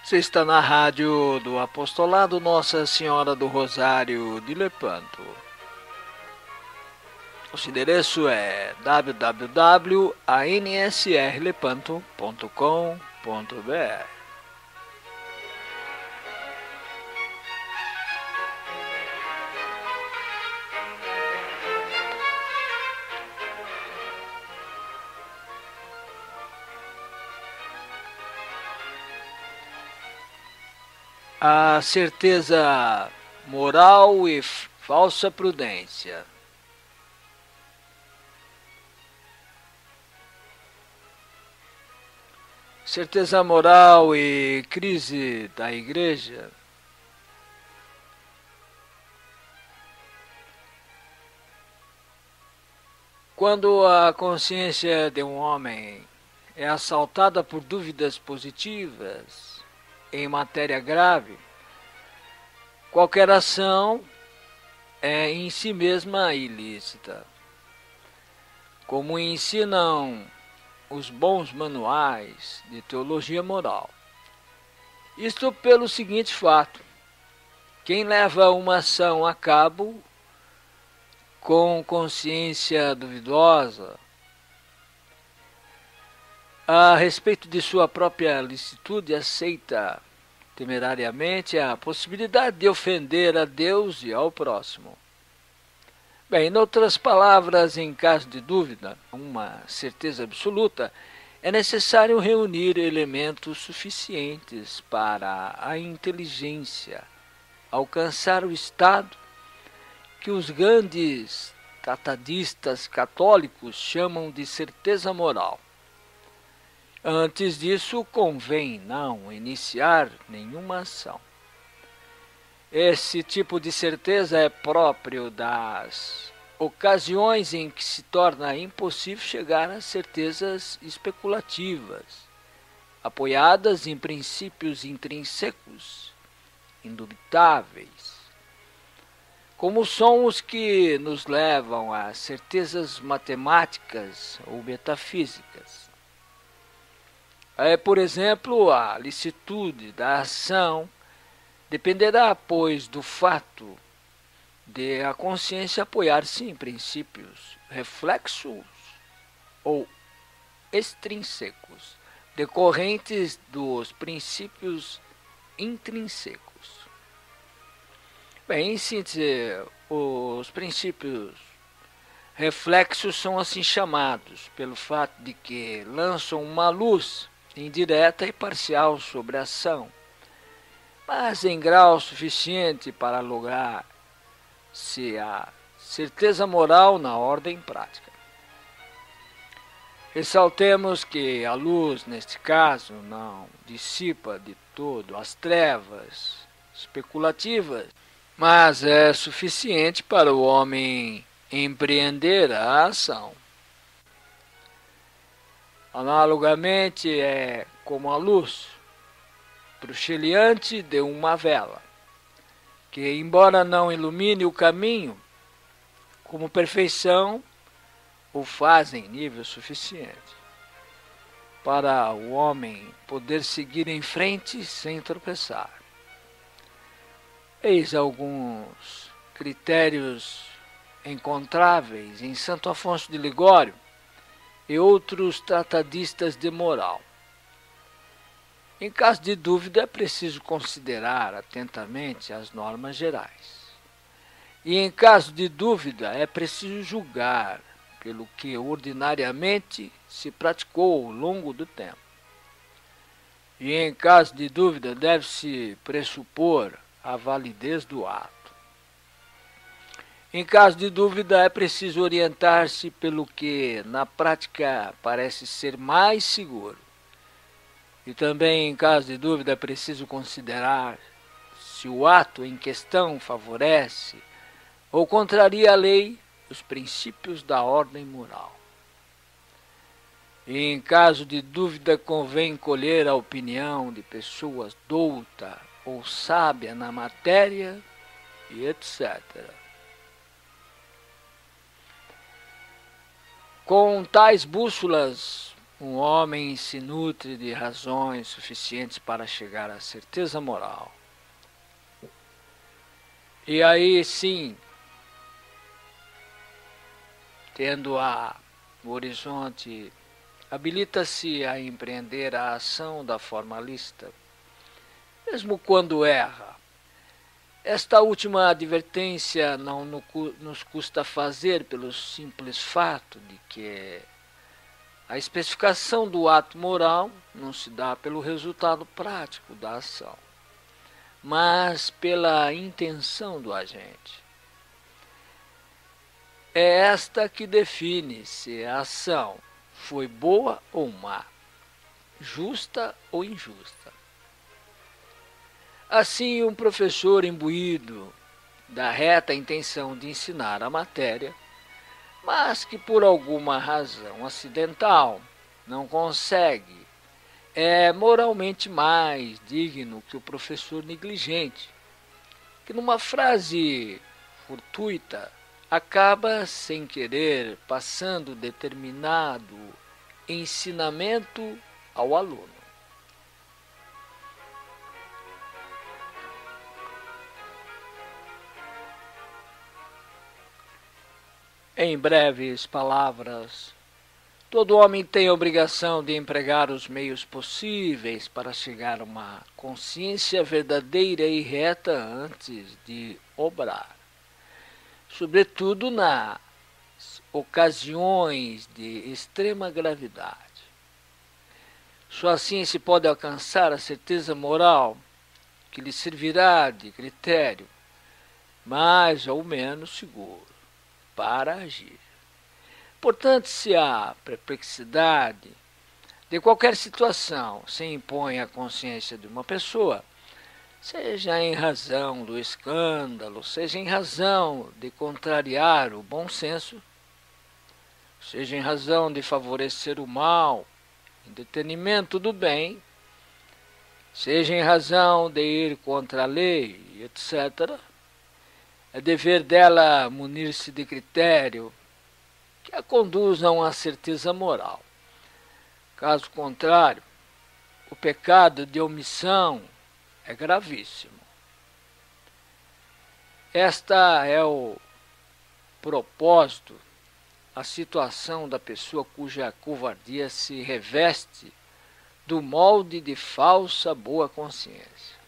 Você está na rádio do Apostolado Nossa Senhora do Rosário de Lepanto. Nosso endereço é www.ansrlepanto.com.br. A certeza moral e falsa prudência. Certeza moral e crise da igreja. Quando a consciência de um homem é assaltada por dúvidas positivas em matéria grave, qualquer ação é em si mesma ilícita. Como ensinam os bons manuais de teologia moral. Isto pelo seguinte fato: quem leva uma ação a cabo com consciência duvidosa a respeito de sua própria licitude, aceita temerariamente a possibilidade de ofender a Deus e ao próximo. Bem, em outras palavras, em caso de dúvida, uma certeza absoluta, é necessário reunir elementos suficientes para a inteligência alcançar o estado que os grandes tratadistas católicos chamam de certeza moral. Antes disso, convém não iniciar nenhuma ação. Esse tipo de certeza é próprio das ocasiões em que se torna impossível chegar a certezas especulativas, apoiadas em princípios intrínsecos, indubitáveis, como são os que nos levam a certezas matemáticas ou metafísicas. Por exemplo, a licitude da ação dependerá, pois, do fato de a consciência apoiar-se em princípios reflexos ou extrínsecos, decorrentes dos princípios intrínsecos. Bem, em síntese, os princípios reflexos são assim chamados pelo fato de que lançam uma luz indireta e parcial sobre a ação, mas em grau suficiente para lograr-se a certeza moral na ordem prática. Ressaltemos que a luz, neste caso, não dissipa de todo as trevas especulativas, mas é suficiente para o homem empreender a ação. Analogamente, é como a luz bruxuleante de uma vela, que, embora não ilumine o caminho como perfeição, o faz em nível suficiente para o homem poder seguir em frente sem tropeçar. Eis alguns critérios encontráveis em Santo Afonso de Ligório e outros tratadistas de moral. Em caso de dúvida, é preciso considerar atentamente as normas gerais. E em caso de dúvida, é preciso julgar pelo que ordinariamente se praticou ao longo do tempo. E em caso de dúvida, deve-se pressupor a validez do ato. Em caso de dúvida, é preciso orientar-se pelo que na prática parece ser mais seguro. E também, em caso de dúvida, é preciso considerar se o ato em questão favorece ou contraria a lei, os princípios da ordem moral. E em caso de dúvida, convém colher a opinião de pessoas douta ou sábia na matéria e etc. Com tais bússolas um homem se nutre de razões suficientes para chegar à certeza moral. E aí sim, tendo o horizonte, habilita-se a empreender a ação da forma lícita, mesmo quando erra. Esta última advertência não nos custa fazer pelo simples fato de que a especificação do ato moral não se dá pelo resultado prático da ação, mas pela intenção do agente. É esta que define se a ação foi boa ou má, justa ou injusta. Assim, um professor imbuído da reta intenção de ensinar a matéria, mas que por alguma razão acidental não consegue, é moralmente mais digno que o professor negligente, que numa frase fortuita acaba sem querer passando determinado ensinamento ao aluno. Em breves palavras, todo homem tem a obrigação de empregar os meios possíveis para chegar a uma consciência verdadeira e reta antes de obrar, sobretudo nas ocasiões de extrema gravidade. Só assim se pode alcançar a certeza moral que lhe servirá de critério mais ou menos seguro para agir. Portanto, se a perplexidade de qualquer situação se impõe à consciência de uma pessoa, seja em razão do escândalo, seja em razão de contrariar o bom senso, seja em razão de favorecer o mal, em detrimento do bem, seja em razão de ir contra a lei, etc., é dever dela munir-se de critério que a conduzam à certeza moral. Caso contrário, o pecado de omissão é gravíssimo. Esta é o propósito, a situação da pessoa cuja covardia se reveste do molde de falsa boa consciência.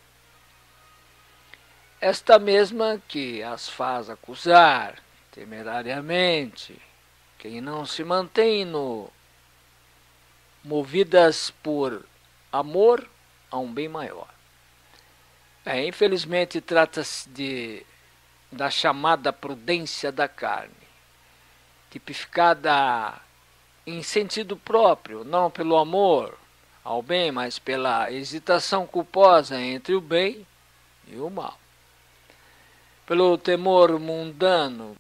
Esta mesma que as faz acusar temerariamente quem não se mantém movidas por amor a um bem maior. Infelizmente trata-se da chamada prudência da carne, tipificada em sentido próprio, não pelo amor ao bem, mas pela hesitação culposa entre o bem e o mal. Pelo temor mundano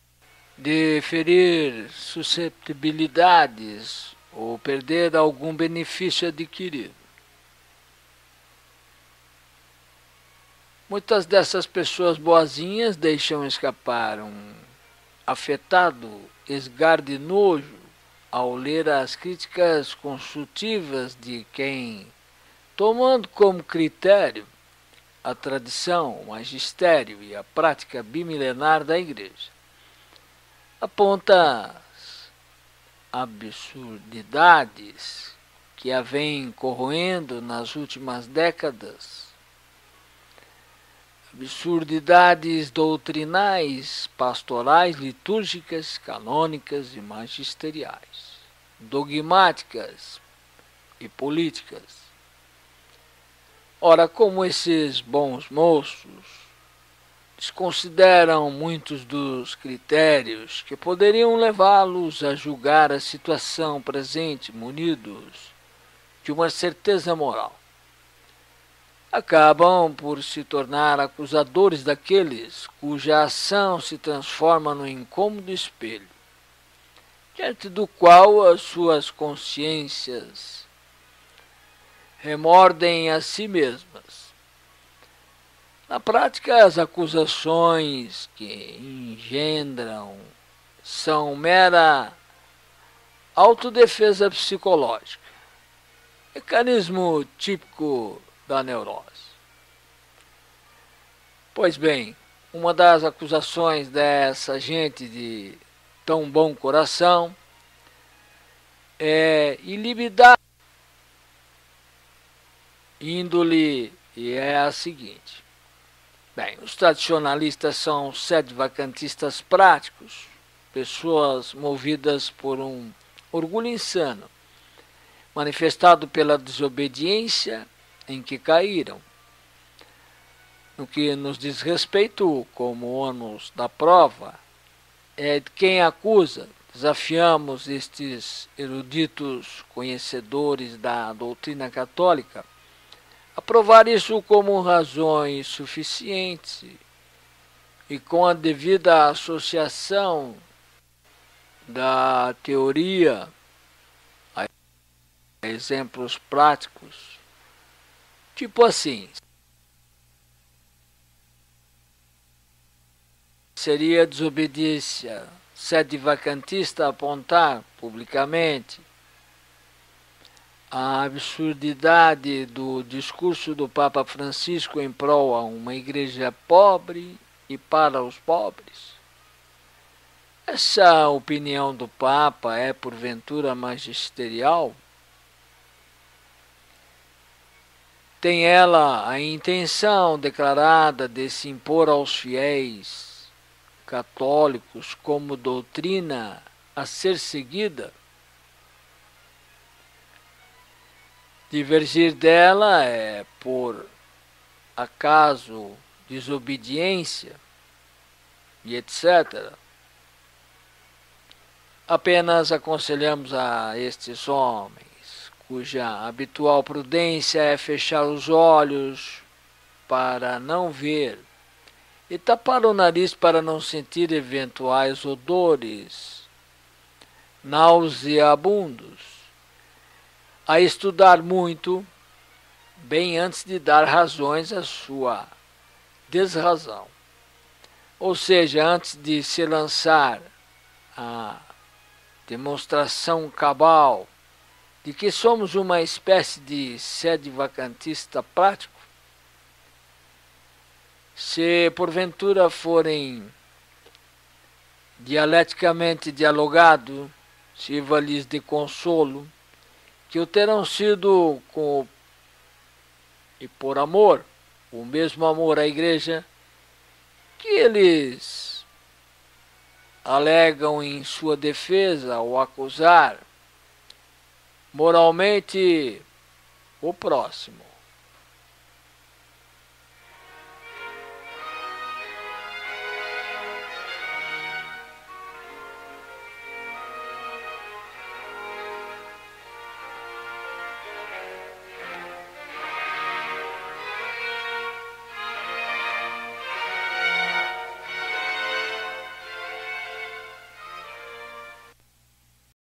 de ferir susceptibilidades ou perder algum benefício adquirido. Muitas dessas pessoas boazinhas deixam escapar um afetado esgar de nojo ao ler as críticas construtivas de quem, tomando como critério a tradição, o magistério e a prática bimilenar da Igreja, aponta as absurdidades que a vêm corroendo nas últimas décadas, absurdidades doutrinais, pastorais, litúrgicas, canônicas e magisteriais, dogmáticas e políticas. Ora, como esses bons moços desconsideram muitos dos critérios que poderiam levá-los a julgar a situação presente munidos de uma certeza moral, acabam por se tornar acusadores daqueles cuja ação se transforma no incômodo espelho, diante do qual as suas consciências remordem a si mesmas. Na prática, as acusações que engendram são mera autodefesa psicológica, Mecanismo típico da neurose. Pois bem, uma das acusações dessa gente de tão bom coração é ilibidar índole, e é a seguinte. Bem, os tradicionalistas são sede-vacantistas práticos, pessoas movidas por um orgulho insano, manifestado pela desobediência em que caíram. No que nos diz respeito, como ônus da prova, é de quem acusa, desafiamos estes eruditos conhecedores da doutrina católica a provar isso como razões suficientes e com a devida associação da teoria a exemplos práticos, tipo assim. Seria desobediência sede-vacantista apontar publicamente a absurdidade do discurso do Papa Francisco em prol a uma igreja pobre e para os pobres? Essa opinião do Papa é porventura magisterial? Tem ela a intenção declarada de se impor aos fiéis católicos como doutrina a ser seguida? Divergir dela é, por acaso, desobediência e etc. Apenas aconselhamos a estes homens, cuja habitual prudência é fechar os olhos para não ver e tapar o nariz para não sentir eventuais odores nauseabundos, a estudar muito, bem antes de dar razões à sua desrazão. Ou seja, antes de se lançar a demonstração cabal de que somos uma espécie de sede-vacantista prático, se porventura forem dialeticamente dialogado, sirva-lhes de consolo, que o terão sido com e por amor, o mesmo amor à igreja, que eles alegam em sua defesa ao acusar moralmente o próximo.